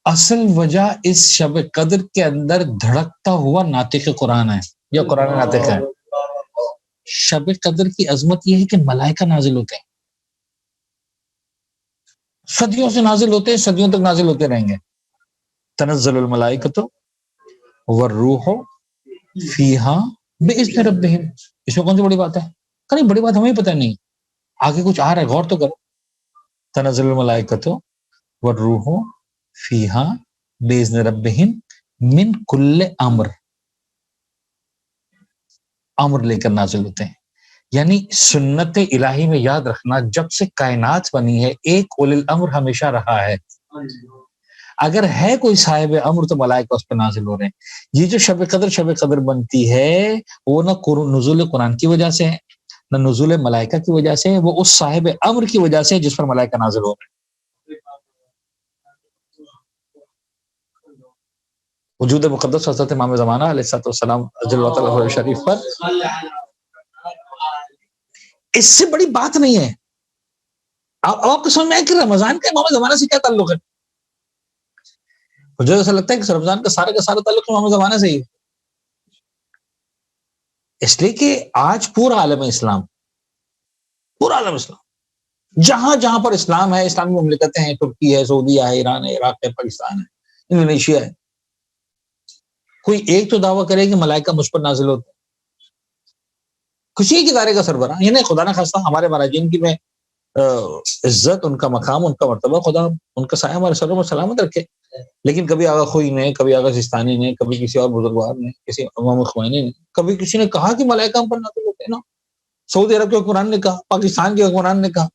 اصل وجہ اس شب قدر کے اندر دھڑکتا ہوا ناطق قرآن ہے یا قرآن ناطق ہے. شب قدر کی عظمت یہ ہے کہ ملائکہ نازل ہوتے ہیں، صدیوں سے نازل ہوتے ہیں، صدیوں تک نازل ہوتے رہیں گے. تنزل الملائکۃ والروح فیہا باذن ربہم. اس میں کون سی بڑی بات ہے؟ کہ بڑی بات ہمیں پتہ نہیں، آگے کچھ آ رہا ہے، غور تو کرو. تنزل الملائکۃ والروح فیہا باذن ربہم من کل امر. امر لے کر نازل ہوتے ہیں. یعنی سنت الہی میں یاد رکھنا، جب سے کائنات بنی ہے ایک اولی الامر ہمیشہ رہا ہے. اگر ہے کوئی صاحب امر تو ملائکہ اس پہ نازل ہو رہے ہیں. یہ جو شب قدر بنتی ہے وہ نہ نزول قرآن کی وجہ سے ہے، نہ نزول ملائکہ کی وجہ سے، وہ اس صاحب امر کی وجہ سے جس پر ملائکہ نازل ہو رہے ہیں. وجود مقدس حضرت امام زمانہ علیہ السلام جل وعلا شریف پر اس سے بڑی بات نہیں ہے. آپ کو سمجھ میں آئے کہ رمضان کا امام زمانہ سے کیا تعلق ہے؟ مجھے ایسا لگتا ہے کہ رمضان کا سارا تعلق امام زمانہ سے ہی ہے، اس لیے کہ آج پورا عالم اسلام جہاں جہاں پر اسلام ہے، اسلامی مملکتیں ہیں، ترکی ہے، سعودیہ ہے، ایران ہے، عراق ہے، پاکستان ہے، انڈونیشیا ہے، کوئی ایک تو دعویٰ کرے کہ ملائکہ مجھ پر نازل ہوتے ہیں. کسی ایک ادارے کا سربراہ، یعنی خدا نہ خواستہ ہمارے مراجعین کی میں عزت، ان کا مقام، ان کا مرتبہ، خدا ان کا سایہ ہمارے سروں میں سلامت رکھے. لیکن کبھی آغا خوئی نے، کبھی آغا سستانی نے، کبھی کسی اور بزرگوار نے، کسی امام خمینی نے، کبھی کسی نے کہا کہ ملائکہ ہم پر نازل ہوتے ہیں نا. سعودی عرب کے حکمران نے کہا، پاکستان کے حکمران نے کہا،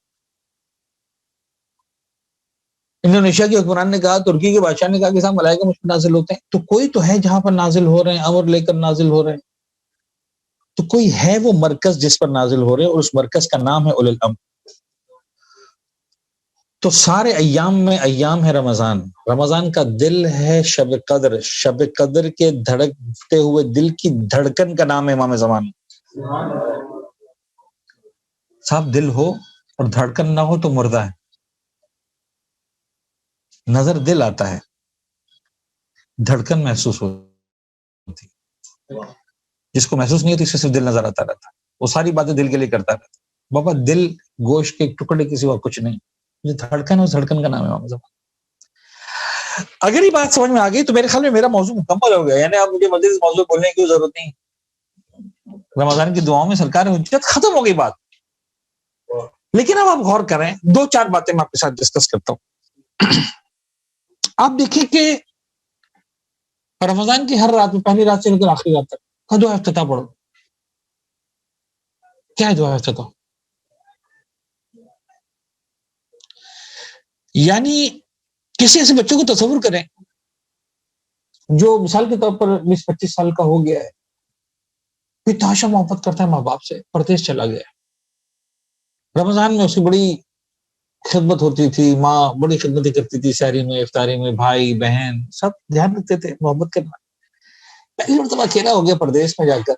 انڈونیشیا کے حکمران نے کہا، ترکی کے بادشاہ نے کہا کہ صاحب ملائکہ مجھ پر نازل ہوتے ہیں. تو کوئی تو ہے جہاں پر نازل ہو رہے ہیں، امر لے کر نازل ہو رہے ہیں. تو کوئی ہے وہ مرکز جس پر نازل ہو رہے ہیں، اور اس مرکز کا نام ہے اولی الامر. تو سارے ایام میں ایام ہے رمضان. رمضان کا دل ہے شب قدر. شب قدر کے دھڑکتے ہوئے دل کی دھڑکن کا نام ہے امام زمان. صاحب دل ہو اور دھڑکن نہ ہو تو مردہ ہے. نظر دل آتا ہے، دھڑکن محسوس ہوتی. جس کو محسوس نہیں ہوتی اس سے صرف دل نظر آتا رہتا، وہ ساری باتیں دل کے لیے کرتا رہتا. بابا دل گوشت کے ٹکڑے کے سوا کچھ نہیں، جو دھڑکن ہے اس دھڑکن کا نام ہے امام زمان. اگر یہ بات سمجھ میں آ گئی تو میرے خیال میں میرا موضوع مکمل ہو گیا. یعنی آپ مجھے مزید موضوع بولنے کی ضرورت نہیں. رمضان کی دعاؤں میں سرکار حجت ختم ہو گئی بات. لیکن اب آپ غور کریں، دو چار باتیں میں آپ کے ساتھ ڈسکس کرتا ہوں. آپ دیکھیں کہ رمضان کی ہر رات میں، پہلی رات سے لے کر آخری رات تک کا دعا افتتاح پڑھو. کیا ہے دعا افتتاح؟ یعنی کسی ایسے بچوں کو تصور کریں جو مثال کے طور پر 20-25 سال کا ہو گیا ہے، کوئی تحاشا محبت کرتا ہے ماں باپ سے، پردیس چلا گیا ہے. رمضان میں اس کی بڑی خدمت ہوتی تھی، ماں بڑی خدمتیں کرتی تھی، سحری میں، افطاری میں، بھائی بہن سب دھیان رکھتے تھے، محبت کرنا. پہلی مرتبہ اکیلا ہو گیا پردیس میں جا کر،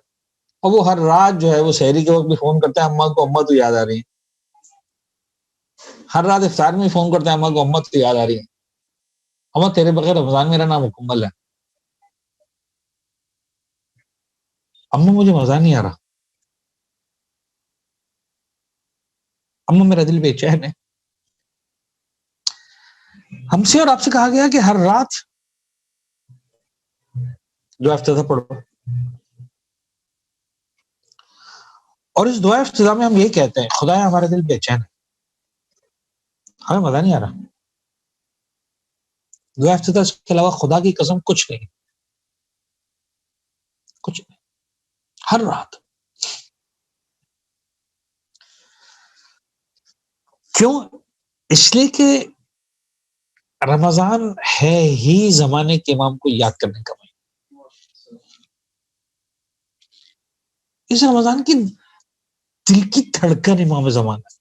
اور وہ ہر رات جو ہے وہ سحری کے وقت بھی فون کرتا ہے، اماں کو، اماں تو یاد آ رہی ہے. ہر رات افطار میں فون کرتا ہے، اماں کو، اماں تو یاد آ رہی ہے. اماں تیرے بغیر رمضان میرا نام مکمل ہے. اماں مجھے مزہ نہیں آ رہا، اماں میرا دل بے چین ہے. ہم سے اور آپ سے کہا گیا کہ ہر رات دعا افتتاح پڑھو، اور اس دعا افتتاح میں ہم یہ کہتے ہیں، خدایا ہمارا دل بے چین ہے، ہمیں مزہ نہیں آ رہا. دعا افتتاح کے علاوہ خدا کی قسم کچھ نہیں، کچھ نہیں. ہر رات. کیوں؟ اس لیے کہ رمضان ہے ہی زمانے کے امام کو یاد کرنے کا مہینہ. اس رمضان کی دل کی دھڑکن امام زمان ہے.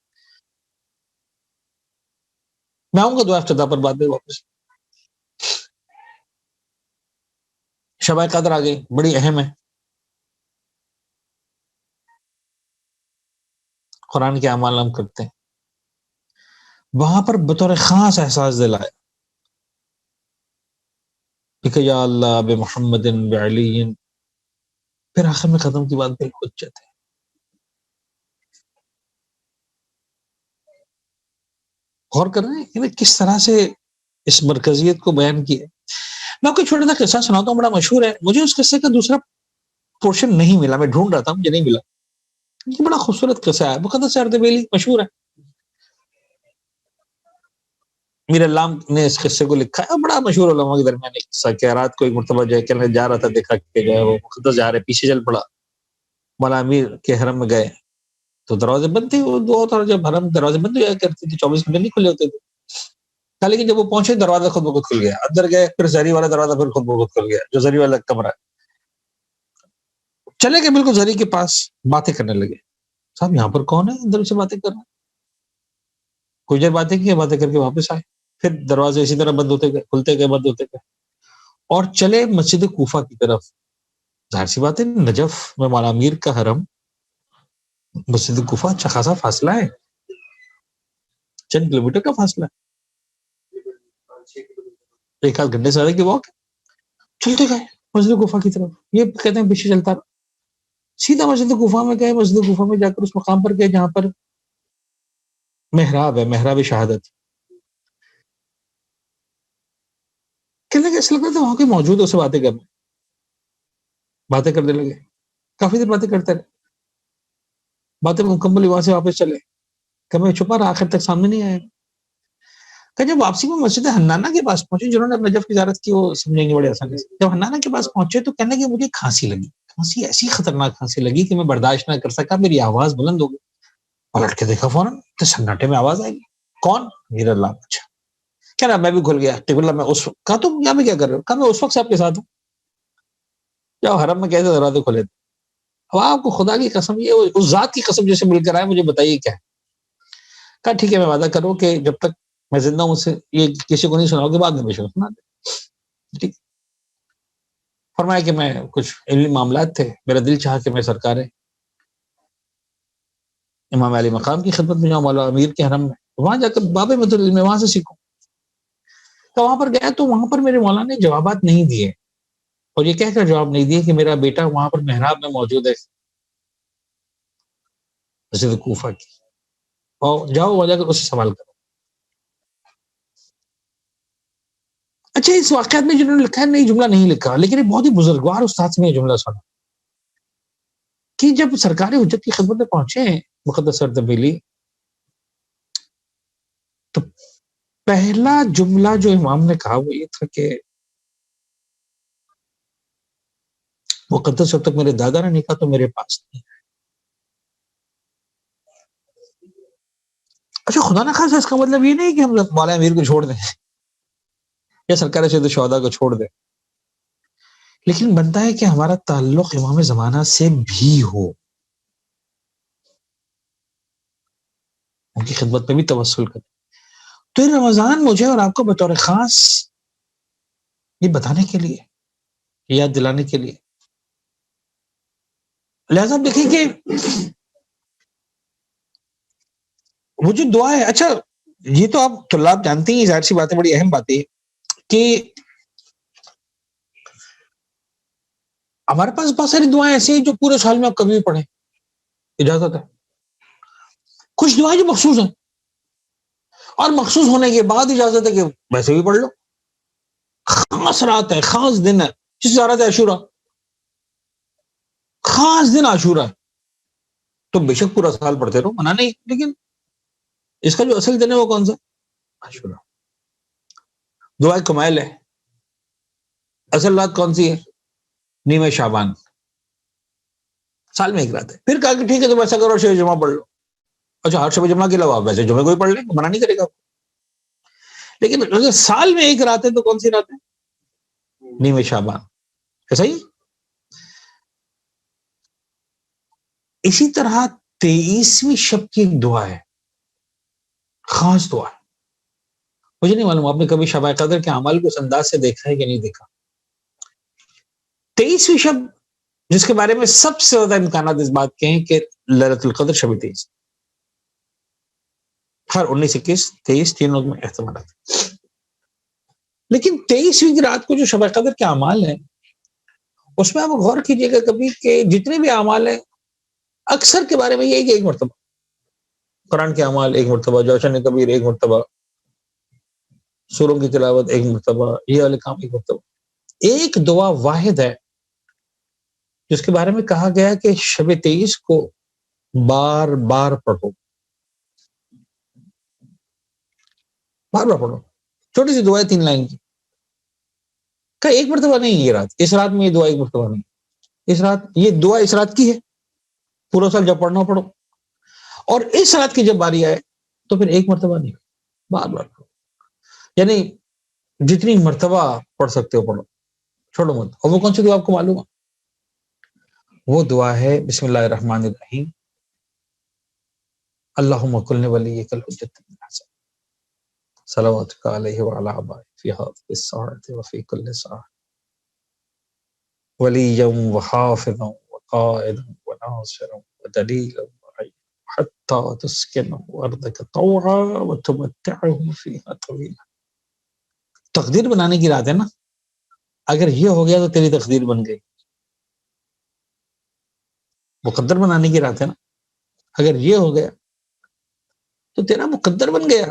میں آؤں گا دعا افتتاح پر بعد میں واپس. شب قدر آ گئی، بڑی اہم ہے. قرآن کے اعمال ہم کرتے ہیں، وہاں پر بطور خاص احساس دلایا کہ یا اللہ بمحمد بعلی، پھر آخر میں ختم کی بات بالحجت ہے. غور کر رہے ہیں کہ کس طرح سے اس مرکزیت کو بیان کیا. میں آپ کو چھوٹا سا قصہ سناتا ہوں، بڑا مشہور ہے. مجھے اس قصے کا دوسرا پورشن نہیں ملا، میں ڈھونڈ رہا تھا، مجھے نہیں ملا. یہ بڑا خوبصورت قصہ ہے، مقدس اردبیلی مشہور ہے. میر علام نے اس قصے کو لکھا ہے، بڑا مشہور علماء کے درمیان ایک قصہ کہ رات کو ایک مرتبہ جو ہے کہ جا رہا تھا، دیکھا کہ جو ہے وہ مقدس جا رہے، پیچھے چل پڑا. مولا امیر کے حرم میں گئے تو دروازے بند تھے. وہ دو اور جب حرم دروازے بند ہو جایا کرتے تھے، 24 گھنٹے نہیں کھلے ہوتے تھے. لیکن جب وہ پہنچے دروازہ خود بخود کھل گیا. اندر گئے، پھر زری والا دروازہ پھر خود بخود کھل گیا، جو زری والا کمرہ ہے. چلے گئے بالکل زری کے پاس، باتیں کرنے لگے. صاحب یہاں پر کون ہے؟ اندر سے باتیں کر رہے ہیں. کچھ دیر باتیں کی، باتیں کر کے واپس آئے. پھر دروازے اسی طرح بند ہوتے گئے، کھلتے گئے، بند ہوتے گئے، اور چلے مسجد کوفہ کی طرف. ظاہر سی بات ہے، نجف میں مولا امیر کا حرم، مسجد کوفہ اچھا خاصا فاصلہ ہے، چند کلومیٹر کا فاصلہ ہے، 1 آدھ گھنٹے سے زیادہ کی واک. چلتے گئے مسجد کوفہ کی طرف. یہ کہتے ہیں پیچھے چلتا رہا. سیدھا مسجد کوفہ میں گئے. مسجد کوفہ میں جا کر اس مقام پر گئے جہاں پر محراب ہے، محراب شہادت. کہنے لگے ایسا لگ رہا تھا وہاں کوئی موجود ہو، سے باتیں کرنے، باتیں کرنے لگے. کافی دیر باتیں کرتے رہے، باتیں مکمل وہاں سے واپس چلے. کہ میں چھپا رہا، آخر تک سامنے نہیں آیا. کہ جب واپسی میں مسجد حنانہ کے پاس پہنچے، جنہوں نے نجف کی زیارت کی وہ سمجھیں گے بڑے آسانی سے. جب حنانہ کے پاس پہنچے تو کہنے لگے مجھے کھانسی لگی، کھانسی ایسی خطرناک کھانسی لگی کہ میں برداشت نہ کر سکا، میری آواز بلند ہو گئی. پلٹ کے دیکھا فوراً تو سناٹے میں آواز آئے گی. کون؟ میر اللہ. اچھا، کہہ رہا میں بھی کھل گیا. ٹک اللہ میں اس وقت کہا تم یہاں میں کیا کر رہے ہو؟ کہا میں اس وقت سے آپ کے ساتھ ہوں جب حرم میں کیسے دروازے کھولے تھے. اب آپ کو خدا کی قسم، یہ اس ذات کی قسم جیسے مل کر آئے، مجھے بتائیے کیا ہے. کہا ٹھیک ہے، میں وعدہ کروں کہ جب تک میں زندہ ہوں سے یہ کسی کو نہیں سناؤ گے، بعد میں بے شک سنا دے. ٹھیک. فرمایا کہ میں کچھ علمی معاملات تھے، میرا دل چاہا کہ میں سرکار امام علی مقام کی خدمت میں جاؤں، مولا امیر کے حرم میں، وہاں جا کر باب مدر علم وہاں سے سیکھوں. تو وہاں پر گیا تو وہاں پر میرے مولا نے جوابات نہیں دیے، اور یہ کہہ کر جواب نہیں دیے کہ میرا بیٹا وہاں پر محراب میں موجود ہے مسجد کوفہ کی، اور جاؤ وہاں جا کر اس سے سوال کرو. اچھا، اس واقعات میں جنہوں نے لکھا ہے، نہیں جملہ نہیں لکھا، لیکن ایک بہت ہی بزرگوار استاد سے میں یہ جملہ سنا کہ جب سرکار حجت کی خدمت میں پہنچے مقدس اردبیلی، تو پہلا جملہ جو امام نے کہا وہ یہ تھا کہ مقدس جب تک میرے دادا نے نہیں کہا تو میرے پاس نہیں. اچھا، خدا نہ خاصا اس کا مطلب یہ نہیں کہ ہم مولا امیر کو چھوڑ دیں یا سرکار سید الشہداء کو چھوڑ دیں، لیکن بنتا ہے کہ ہمارا تعلق امام زمانہ سے بھی ہو، ان کی خدمت میں بھی توسل کریں. تو یہ رمضان مجھے اور آپ کو بطور خاص یہ بتانے کے لیے، یاد دلانے کے لیے. لہٰذا آپ دیکھیں کہ وہ جو دعا ہے، اچھا یہ تو آپ طلاب جانتے ہی، ظاہر سی بات ہے، بڑی اہم بات ہے کہ ہمارے پاس بہت ساری دعائیں ایسی ہیں جو پورے سال میں آپ کبھی بھی پڑھیں، اجازت ہے. کچھ دعائیں جو مخصوص ہیں، اور مخصوص ہونے کے بعد اجازت ہے کہ ویسے بھی پڑھ لو. خاص رات ہے، خاص دن ہے، جس رات عاشورہ، خاص دن عاشورہ ہے، تو بے شک پورا سال پڑھتے رہو، منع نہیں، لیکن اس کا جو اصل دن ہے وہ کون سا؟ عاشورہ. دعائے کمائل ہے، اصل رات کون سی ہے؟ نیمہ شعبان، سال میں ایک رات ہے. پھر کہا کہ ٹھیک ہے تو ویسا کرو، شب جمعہ پڑھ لو. اچھا، ہر شب جمعہ کے علاوہ ویسے جمعہ کوئی پڑھ لیں، منع نہیں کرے گا. لیکن اگر سال میں ایک رات ہے تو کون سی رات ہے؟ نیمہ شعبان. ایسا ہی اسی طرح 23ویں شب کی ایک دعا ہے، خاص دعا ہے. مجھے نہیں معلوم آپ نے کبھی شب قدر کے اعمال کو اس انداز سے دیکھا ہے کہ نہیں دیکھا. 23ویں شب جس کے بارے میں سب سے زیادہ امکانات اس بات کے ہیں کہ لیلۃ القدر شب 23، ہر 19، 21، 23 تینوں میں احتمالات. لیکن 23ویں کی رات کو جو شب قدر کے اعمال ہیں اس میں آپ غور کیجیے گا کبھی کہ جتنے بھی اعمال ہیں اکثر کے بارے میں یہی کہ ایک مرتبہ قرآن کے اعمال ایک مرتبہ، جوشن کبیر ایک مرتبہ، سوروں کی تلاوت ایک مرتبہ، یہ والے کام ایک مرتبہ. ایک دعا واحد ہے جس کے بارے میں کہا گیا کہ شب 23 کو بار بار پڑھو، بار بار پڑھو. چھوٹی سی دعا ہے 3 لائن کی، کہ ایک مرتبہ نہیں یہ رات، اس رات میں یہ دعا ایک مرتبہ نہیں، اس رات یہ دعا اس رات کی ہے، پورا سال جب پڑھنا پڑھو، اور اس رات کی جب باری آئے تو پھر ایک مرتبہ نہیں، بار بار پڑھو. یعنی جتنی مرتبہ پڑھ سکتے ہو پڑھو، چھوڑو مت. اور وہ کون سی دعا آپ کو معلوم ہے؟ وہ دعا ہے بسم اللہ الرحمن الرحیم، اللہم کل ولیک الحجۃ بن الحسن صلواتک علیہ وعلی آبائہ فی ہذہ الساعۃ وفی کل ساعۃ ولیا وحافظا وقائدا وناصرا ودلیلا حتی تسکنہ ارضک طوعا وتمتعہ فیہا طویلا. تقدیر بنانے کی رات ہے نا، اگر یہ ہو گیا تو تیری تقدیر بن گئی. مقدر بنانے کی رات ہے نا، اگر یہ ہو گیا تو تیرا مقدر بن گیا.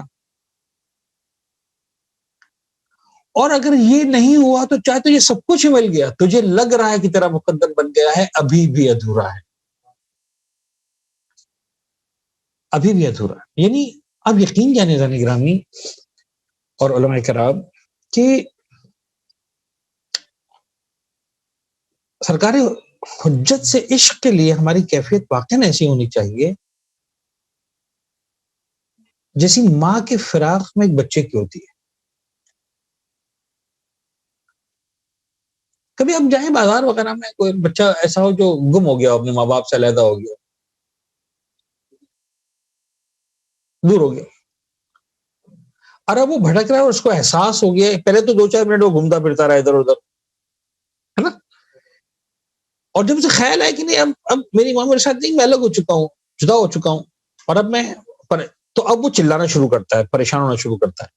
اور اگر یہ نہیں ہوا تو چاہے تجھے سب کچھ مل گیا، تجھے لگ رہا ہے کہ تیرا مقدر بن گیا ہے، ابھی بھی ادھورا ہے، ابھی بھی ادھورا ہے. یعنی اب یقین جانے جانے گرامی اور علماء کرام کہ سرکار حجت سے عشق کے لیے ہماری کیفیت واقعی ایسی ہونی چاہیے جیسی ماں کے فراق میں ایک بچے کی ہوتی ہے. کبھی آپ جائیں بازار وغیرہ میں، کوئی بچہ ایسا ہو جو گم ہو گیا ہو، اپنے ماں باپ سے علیحدہ ہو گیا، دور ہو گیا، اور اب وہ بھٹک رہا ہے اور اس کو احساس ہو گیا. پہلے تو 2-4 منٹ وہ گھومتا پھرتا رہا ادھر ادھر، ہے نا، اور جب اسے خیال ہے کہ نہیں اب میری ماں میرے ساتھ نہیں، میں الگ ہو چکا ہوں، جدا ہو چکا ہوں، اور اب میں تو اب وہ چلانا شروع کرتا ہے، پریشان ہونا شروع کرتا ہے.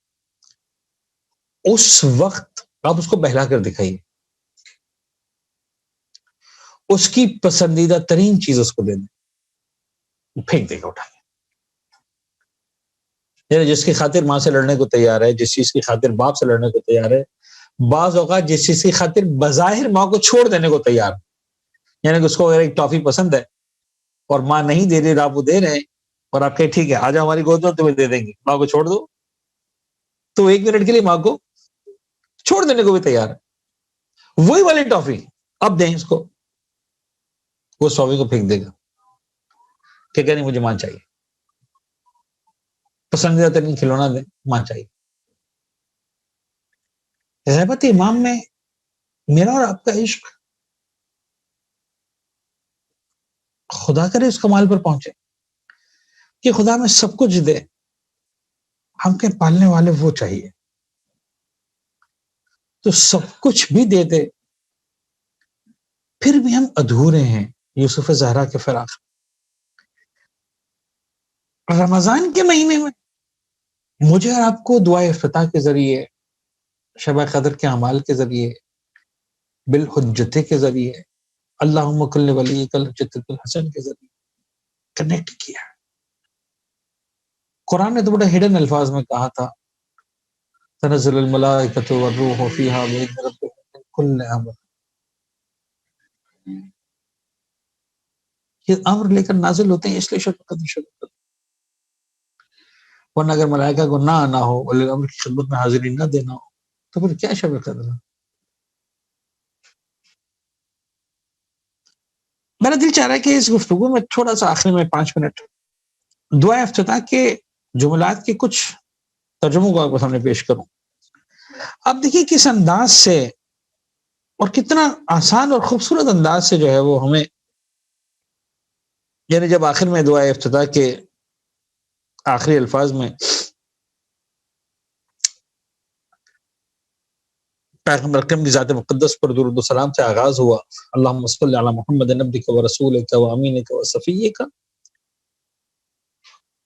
اس وقت آپ اس کو بہلا کر دکھائیے، اس کی پسندیدہ ترین چیز اس کو دے دیں، پھینک دے گا اٹھا کے. یعنی جس کی خاطر ماں سے لڑنے کو تیار ہے، جس چیز کی خاطر باپ سے لڑنے کو تیار ہے، بعض اوقات جس چیز کی خاطر بظاہر ماں کو چھوڑ دینے کو تیار. یعنی کہ اس کو اگر ایک ٹافی پسند ہے اور ماں نہیں دے رہی، آپ وہ دے رہے ہیں، اور آپ کہیں ٹھیک ہے آ جاؤ ہماری گود میں، تمہیں دے دیں گے، ماں کو چھوڑ دو، تو 1 منٹ کے لیے ماں کو چھوڑ دینے کو بھی تیار ہے. وہی والی ٹافی اب دیں اس کو، وہ ٹافی کو پھینک دے گا کہ نہیں مجھے ماں چاہیے. پسندیدہ ترین کھلونا دیں، ماں چاہیے. غیبت امام میں میرا اور آپ کا عشق خدا کرے اس کمال پر پہنچے کہ خدا میں سب کچھ دے، ہم کے پالنے والے وہ چاہیے، تو سب کچھ بھی دے دے پھر بھی ہم ادھورے ہیں. یوسف زہرا کے فراق. رمضان کے مہینے میں مجھے اور آپ کو دعائے افتتاح کے ذریعے، شب قدر کے اعمال کے ذریعے، بالحجتے کے ذریعے، اللہم کل ولیک الحجۃ الحسن کے ذریعے کنیکٹ کیا. قرآن نے تو بڑے ہڈن الفاظ میں کہا تھا، تنزل الملائکۃ والروح فیہا بإذن ربہم من کل امر. یہ امر لے کر نازل ہوتے ہیں اس لیے شب قدر شب قدر. ورنہ اگر ملائکہ کو نہ آنا ہو، ولی امر کی خدمت میں حاضری نہ دینا ہو، تو پھر کیا شب قدر ہے؟ میرا دل چاہ رہا ہے کہ اس گفتگو میں تھوڑا سا آخر میں 5 منٹ دعا افتتاح کے جملات کے کچھ ترجموں کو آپ کو سامنے پیش کروں. آپ دیکھیے کس انداز سے اور کتنا آسان اور خوبصورت انداز سے جو ہے وہ ہمیں، یعنی جب آخر میں دعا افتتاح کے آخری الفاظ میں پیغمبر اکرم کی ذات مقدس پر درود و سلام سے آغاز ہوا، اللہم صلی علی محمد عبدک و رسولک و امینک و صفیک،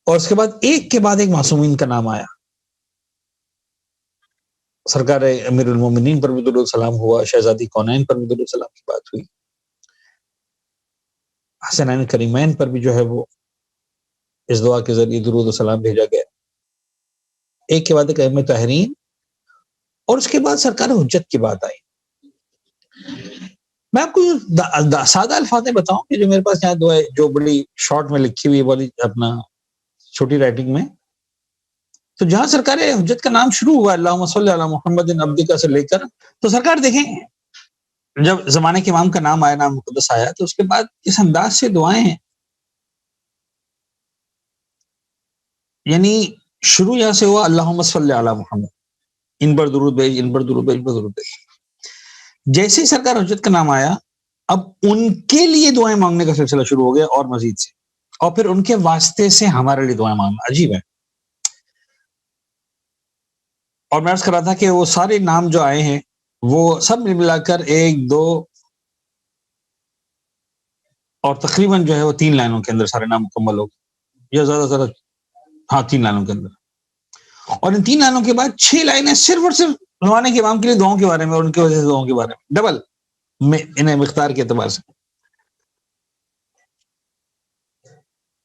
اور اس کے بعد ایک کے بعد ایک معصومین کا نام آیا. سرکار امیر المومنین پر بھی درود سلام ہوا، شہزادی کونین پر بھی درود سلام کی بات ہوئی، حسنین کریمین پر بھی جو ہے وہ اس دعا کے ذریعے درود و سلام بھیجا گیا، ایک کے بعد ایک اہم طاہرین، اور اس کے بعد سرکار حجت کی بات آئی۔ میں آپ کو سادہ الفاظ میں بتاؤں کہ جو میرے پاس یہاں دعا جو بڑی شارٹ میں لکھی ہوئی والی اپنا چھوٹی رائٹنگ میں، تو جہاں سرکار حجت کا نام شروع ہوا اللہم صلی علی محمد عبدک سے لے کر، تو سرکار دیکھیں جب زمانے کے امام کا نام آیا، نام مقدس آیا، تو اس کے بعد اس انداز سے دعائیں ہیں، یعنی شروع یہاں سے ہوا اللہم صلی علی محمد، ان پر درود بھیج، ان پر درود بھیج، ان پر درود بھیج۔ جیسے ہی سرکار حجت کا نام آیا، اب ان کے لیے دعائیں مانگنے کا سلسلہ شروع ہو گیا اور مزید سے، اور پھر ان کے واسطے سے ہمارے لیے دعائیں مانگنا۔ عجیب ہے۔ اور میں عرض کر رہا تھا کہ وہ سارے نام جو آئے ہیں وہ سب ملا کر ایک دو اور تقریباً جو ہے وہ 3 لائنوں کے اندر سارے نام مکمل ہو گئے، یا زیادہ زیادہ، ہاں 3 لائنوں کے اندر، اور ان 3 لائنوں کے بعد 6 لائنیں صرف اور صرف زمانے کے امام کے لیے دعاؤں کے بارے میں اور ان کی وجہ سے دعاؤں کے بارے میں، ڈبل میں انہیں مقدار کے اعتبار سے۔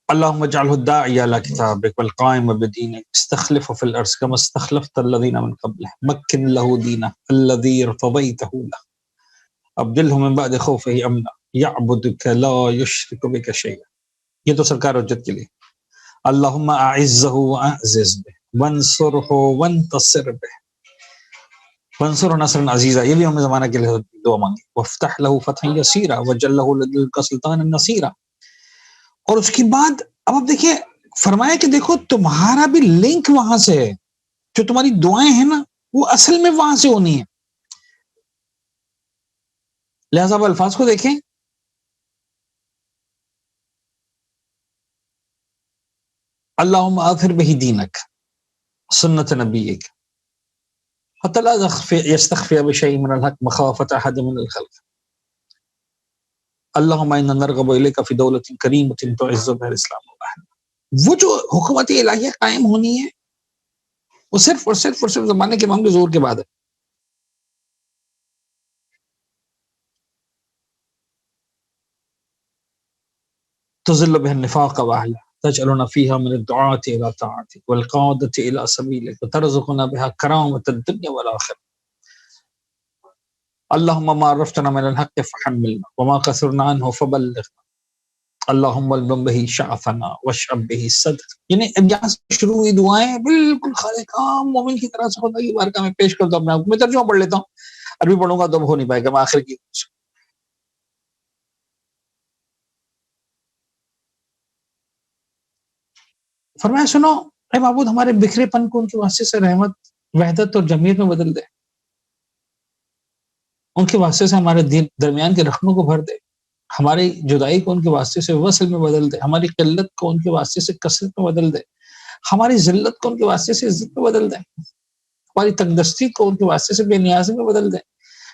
اللهم اجعله الداعي الى كتابك والقائم بدينك استخلفه في الارض كما استخلفت الذين من قبله مكن له دينه الذي ارتضيته له ابدله من بعد خوفه امنا يعبدك لا يشرك بك شيئا۔ یہ تو سرکار حجت کے لیے۔ اللهم اعزه واعزز به وانصره وانتصر به وانصر نصرا عزیزا، یہ بھی ہم نے زمانہ کے لیے دعا مانگی۔ وافتح له فتحا يسيرا وجل له لديك سلطانا نصيرا۔ اور اس کے بعد اب آپ دیکھیں فرمایا کہ دیکھو تمہارا بھی لنک وہاں سے ہے، جو تمہاری دعائیں ہیں نا وہ اصل میں وہاں سے ہونی ہے، لہذا اب الفاظ کو دیکھیں۔ اللہم آثر بہ دینک سنت نبیک حتی لا یستخفی بشیء من الحق مخافۃ احد من الخلق۔ اللہم انا نرغب الیک فی دولۃ کریمۃ تعز بها الاسلام واہلہ۔ وہ جو حکومت الہیہ قائم ہونی ہے وہ صرف اور صرف اور صرف زمانے کے امام کے ظہور کے بعد ہے۔ تذل بها النفاق واہلہ تجعلنا فيها من الدعاة الى طاعتك والقادة الى سبيلك وترزقنا بها کرامۃ الدنیا والآخرہ۔ اللہم ما عرفتنا من الحق فحملنا وما قصرنا عنه فبلغنا اللہم البم بہ شعفنا واشعب بہ صدق۔ یعنی اب یہاں سے شروع ہوئی دعائیں بالکل خالق عام مومن کی طرح سے خدا کی بارگاہ میں پیش کرتا ہوں اپنے آپ کو۔ میں ترجمہ پڑھ لیتا ہوں، عربی پڑھوں گا تو اب ہو نہیں پائے گا، میں آخر کی۔ فرمایا سنو اے معبود، ہمارے بکھرے پن کو ان کے واسطے سے رحمت، وحدت اور جمعیت میں بدل دے، ان کے واسطے سے ہمارے درمیان کے رخنوں کو بھر دے، ہماری جدائی کو ان کے واسطے سے وصل میں بدل دے، ہماری قلت کو ان کے واسطے سے کثرت میں بدل دے، ہماری ذلت کو ان کے واسطے سے عزت میں بدل دے، ہماری تنگدستی کو ان کے واسطے سے بے نیازی میں بدل دے۔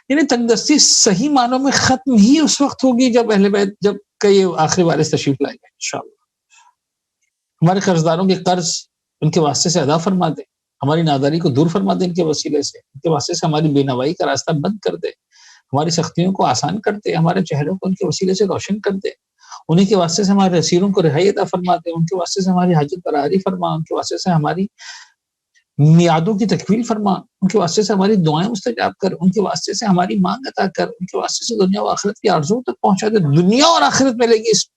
یعنی تنگدستی صحیح معنوں میں ختم ہی اس وقت ہوگی جب اہل بیت، جب کئی آخری وارث تشریف لائیں گے انشاءاللہ۔ ہمارے قرض داروں کے قرض ان کے واسطے سے ادا فرما دے، ہماری ناداری کو دور فرما دے ان کے وسیلے سے، ان کے واسطے سے ہماری بے نوائی کا راستہ بند کر دے، ہماری سختیوں کو آسان کر دے، ہمارے چہروں کو ان کے وسیلے سے روشن کر دے، انہیں کے واسطے سے ہمارے اسیروں کو رہائی عطا فرما دے، ان کے واسطے سے ہماری حاجت براری فرما، ان کے واسطے سے ہماری میعادوں کی تکمیل فرما، ان کے واسطے سے ہماری دعائیں مستجاب کر، ان کے واسطے سے ہماری مانگ عطا کر، ان کے واسطے سے دنیا و آخرت کی آرزو تک پہنچا دے۔ دنیا اور آخرت ملے گی اس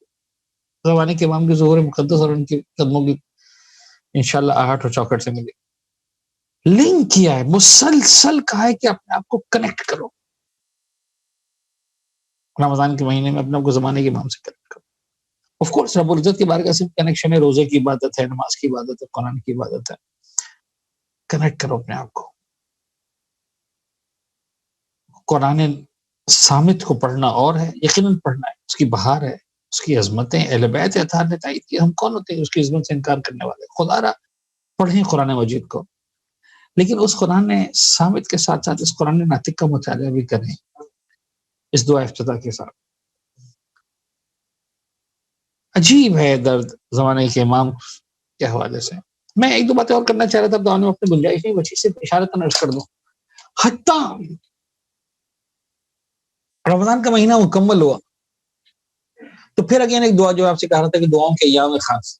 زمانے کے امام کے ظہور مقدس اور ان کے قدموں کی انشاءاللہ آہٹ اور چوکٹ سے ملے گی۔ لنک کیا ہے، مسلسل کہا ہے کہ اپنے آپ کو کنیکٹ کرو، رمضان کے مہینے میں اپنے آپ کو زمانے کے امام سے کنیکٹ کرو۔ آف کورس رب العزت کی بارگاہ سے کنیکشن ہے، روزے کی عبادت ہے، نماز کی عبادت ہے، قرآن کی عبادت ہے، کنیکٹ کرو اپنے آپ کو۔ قرآن صامت کو پڑھنا اور ہے، یقیناً پڑھنا ہے، اس کی بہار ہے، اس کی عظمتیں اہل بیت اطہار نے تائید کی۔ ہم کون ہوتے ہیں اس کی عظمت سے انکار کرنے والے؟ خدا را پڑھیں قرآن مجید کو، لیکن اس قرآن صامت کے ساتھ ساتھ اس قرآن ناطق کا مطالعہ بھی کریں اس دعا افتتاح کے ساتھ۔ عجیب ہے درد زمانے کے امام کے حوالے سے۔ میں ایک دو باتیں اور کرنا چاہ رہا تھا، دعا میں اپنی گنجائش نہیں بچی، صرف اشارتاً عرض کر دوں۔ حتیٰ رمضان کا مہینہ مکمل ہوا تو پھر اگین ایک دعا جو آپ سے کہا رہا تھا کہ دعاؤں کے ایام خاص،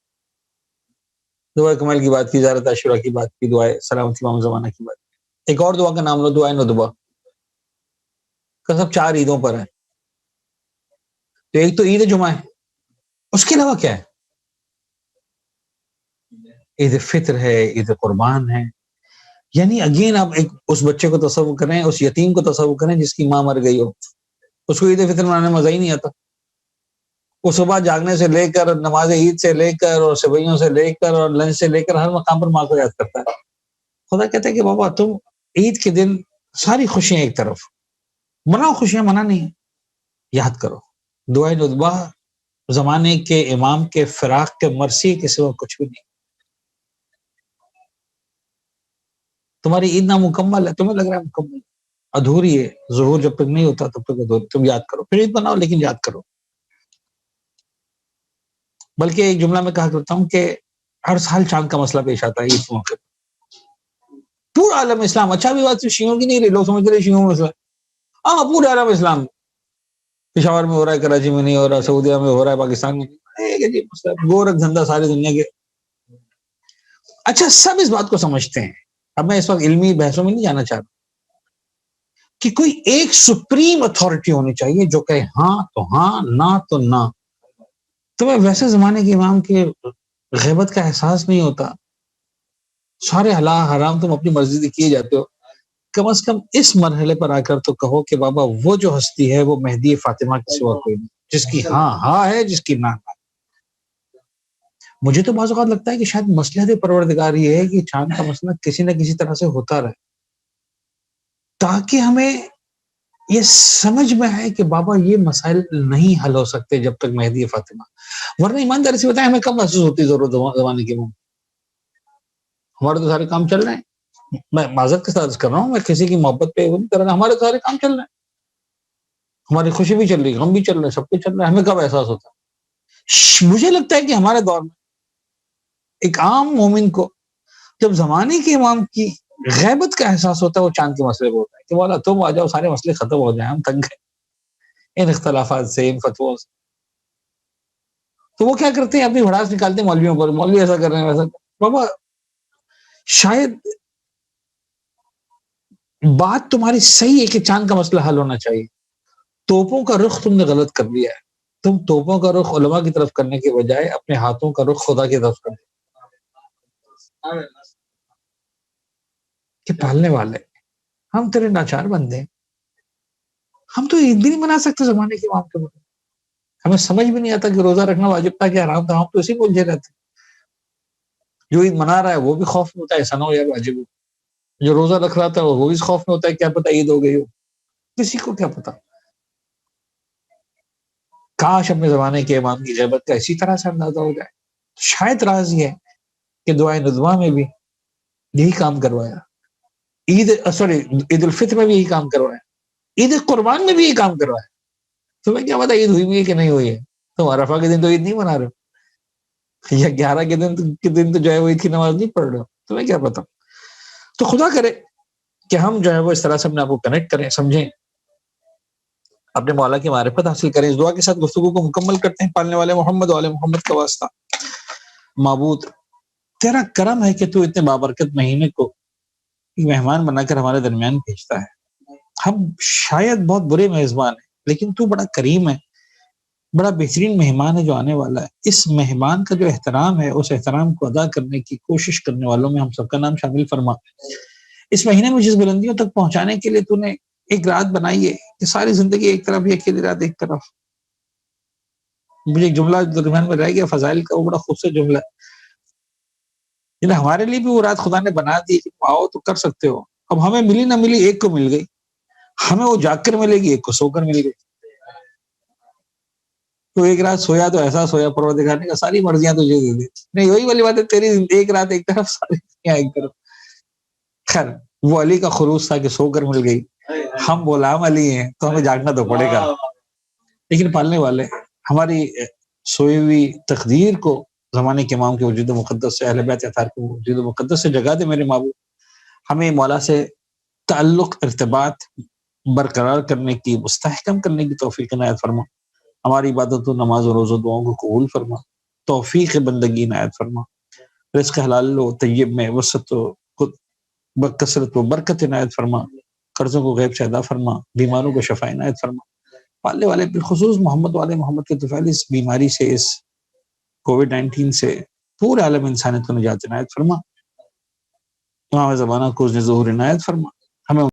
دعائے کمل کی بات کی، زیارت عاشورہ کی بات کی، دعائے سلامتی امام زمانہ کی بات کی، ایک اور دعا کا نام لو، دعائے ندبہ کا، سب 4 عیدوں پر ہے. تو ایک تو عید جمعہ ہے، اس کے علاوہ کیا ہے؟ عید فطر ہے، عید قربان ہے. یعنی اگین آپ ایک اس بچے کو تصور کریں، اس یتیم کو تصور کریں جس کی ماں مر گئی ہو، اس کو عید فطر منانے میں مزہ ہی نہیں آتا. وہ صبح جاگنے سے لے کر، نماز عید سے لے کر، اور سوئیوں سے لے کر، اور لنچ سے لے کر، ہر مقام پر ماں کو یاد کرتا ہے. خدا کہتا ہے کہ بابا تم عید کے دن ساری خوشیاں ایک طرف مناؤ، خوشیاں منع نہیں، یاد کرو دعائے ندبہ زمانے کے امام کے فراق کے مرثیے کے سوا کچھ بھی نہیں. تمہاری عید نامکمل ہے، تمہیں لگ رہا ہے مکمل، ادھوری ہے. ظہور جب تک نہیں ہوتا تب تک ادھوری. تم یاد کرو، پھر عید بناؤ لیکن یاد کرو. بلکہ ایک جملہ میں کہا کرتا ہوں کہ ہر سال چاند کا مسئلہ پیش آتا ہے عید کے موقع. پورا عالم اسلام، اچھا بھی بات شیعوں کی نہیں رہی، لوگ سمجھ رہے شیعوں میں مسئلہ، ہاں پورا عالم اسلام، پشاور میں ہو رہا ہے، کراچی میں نہیں ہو رہا، سعودیہ میں ہو رہا ہے، پاکستان میں نہیں، گورکھ دھندا ساری دنیا کے. اچھا سب اس بات کو سمجھتے ہیں. اب میں اس وقت علمی بحثوں میں نہیں جانا چاہتا کہ کوئی ایک سپریم اتھارٹی ہونی چاہیے جو کہے ہاں تو ہاں، نہ تو نہ. تمہیں ویسے زمانے کے امام کے غیبت کا احساس نہیں ہوتا، سارے حلال حرام تم اپنی مرضی سے کیے جاتے ہو، کم از کم اس مرحلے پر آ کر تو کہو کہ بابا وہ جو ہستی ہے وہ مہدی فاطمہ کے سوا کوئی نہیں، جس کی ہاں ہاں ہے، جس کی نہ نہ. مجھے تو بعض اوقات لگتا ہے کہ شاید مصلحت پروردگار یہ ہے کہ چاند کا مسئلہ کسی نہ کسی طرح سے ہوتا رہے، تاکہ ہمیں یہ سمجھ میں آئے کہ بابا یہ مسائل نہیں حل ہو سکتے جب تک مہدی فاطمہ. ورنہ ایمانداری سے بتائیں ہمیں کب محسوس ہوتی ضرورت زمانے کے. ہمارے تو سارے کام چل رہے ہیں، میں معذرت کے ساتھ کر رہا ہوں، میں کسی کی محبت پہ وہ نہیں کر رہا، ہمارے سارے کام چل رہے ہیں، ہماری خوشی بھی چل رہی ہے، غم بھی چل رہا ہے، سب کچھ چل رہا ہے. ہمیں کب احساس ہوتا ہے؟ مجھے لگتا ہے کہ ہمارے دور میں ایک عام مومن کو جب زمانے کے امام کی غیبت کا احساس ہوتا ہے، وہ چاند کے مسئلے پہ ہوتا ہے کہ والا تم آ جاؤ، سارے مسئلے ختم ہو جائیں، ہم تنگ ہیں ان اختلافات سے، ان فتووں سے. تو وہ کیا کرتے ہیں؟ اپنی بھڑاس نکالتے ہیں مولویوں پر، مولوی ایسا کر رہے ہیں، ویسا. بابا شاید بات تمہاری صحیح ہے کہ چاند کا مسئلہ حل ہونا چاہیے، توپوں کا رخ تم نے غلط کر لیا ہے. تم توپوں کا رخ علماء کی طرف کرنے کے بجائے اپنے ہاتھوں کا رخ خدا کی طرف کرتے کہ پالنے والے ہم تیرے ناچار بندے ہیں، ہم تو عید بھی نہیں منا سکتے زمانے کے امام کے مطلب. ہمیں سمجھ بھی نہیں آتا کہ روزہ رکھنا واجب تھا کہ حرام تھا، ہم تو اسی بولتے رہتے. جو عید منا رہا ہے وہ بھی خوف میں ہوتا ہے ایسا نہ ہو یار واجب ہو، جو روزہ رکھ رہا تھا وہ بھی خوف میں ہوتا ہے کیا پتہ عید ہو گئی ہو، کسی کو کیا پتا. کاش اپنے زمانے کے امام کی غیبت کا اسی طرح سے اندازہ ہو جائے. شاید راز یہ ہے کہ دعائے ندوہ میں بھی یہی کام کروایا، عید الفطر میں بھی یہی کام کروایا، عید قربان میں بھی یہی کام کروایا. تمہیں کیا پتا عید ہوئی بھی ہے کہ نہیں ہوئی ہے؟ تم عرفہ کے دن تو عید نہیں منا رہے ہو، یا 11 کے دن تو جو ہے وہ عید کی نماز نہیں پڑھ رہے ہو، تمہیں کیا پتا. تو خدا کرے کہ ہم جو ہے وہ اس طرح سے اپنے آپ کو کنیکٹ کریں، سمجھیں، اپنے مولا کی معرفت حاصل کریں. اس دعا کے ساتھ گفتگو کو مکمل کرتے ہیں. پالنے والے محمد و آل محمد کا واسطہ. معبود تیرا کرم ہے کہ تو اتنے بابرکت مہینے کو ایک مہمان بنا کر ہمارے درمیان بھیجتا ہے. ہم شاید بہت برے میزبان ہیں، لیکن تو بڑا کریم ہے، بڑا بہترین مہمان ہے جو آنے والا ہے. اس مہمان کا جو احترام ہے، اس احترام کو ادا کرنے کی کوشش کرنے والوں میں ہم سب کا نام شامل فرما. اس مہینے میں جس بلندیوں تک پہنچانے کے لیے تو نے ایک رات بنائی ہے کہ ساری زندگی ایک طرف، یہ اکیلی رات ایک طرف. مجھے ایک جملہ درمیان میں رہ گیا فضائل کا، وہ بڑا خوبصورت جملہ ہے. ہمارے لیے بھی وہ رات خدا نے بنا دی، آؤ تو کر سکتے ہو. اب ہمیں ملی نہ ملی، ایک کو مل گئی، ہمیں وہ جاگ کر ملے گی، ایک کو سو کر مل گئی. تو ایک رات سویا تو ایسا سویا پروردگار نے کہا ساری مرضیاں تجھے دے دی. نہیں وہی والی بات ہے، تیری ایک رات ایک طرف، ساری دنیا ایک طرف. خیر وہ علی کا خلوص تھا کہ سو کر مل گئی. ہم غلام علی ہیں تو ہمیں جاگنا تو پڑے گا. لیکن پالنے والے ہماری سوئی ہوئی تقدیر کو زمانے کے امام کے وجود مقدس سے، اہل بیت اطہار کے وجود مقدس سے جگا دے میرے معبود. ہمیں مولا سے تعلق ارتباط برقرار کرنے کی، مستحکم کرنے کی توفیق عنایت فرما. ہماری عبادت و نماز و روزہ دعاؤں کو قبول فرما. توفیق بندگی عنایت فرما. رزق حلال و طیب میں وسعت و کثرت و برکت عنایت فرما. قرضوں کو غیب سے ادا فرما. بیماروں کو شفا عنایت فرما. پالنے والے بالخصوص محمد والے محمد کے طفیل اس بیماری سے، اس کووڈ-19 سے پورے عالم انسانیت کو نجات عنایت فرما. امام زمانہ کو ظہور عنایت فرما. ہمیں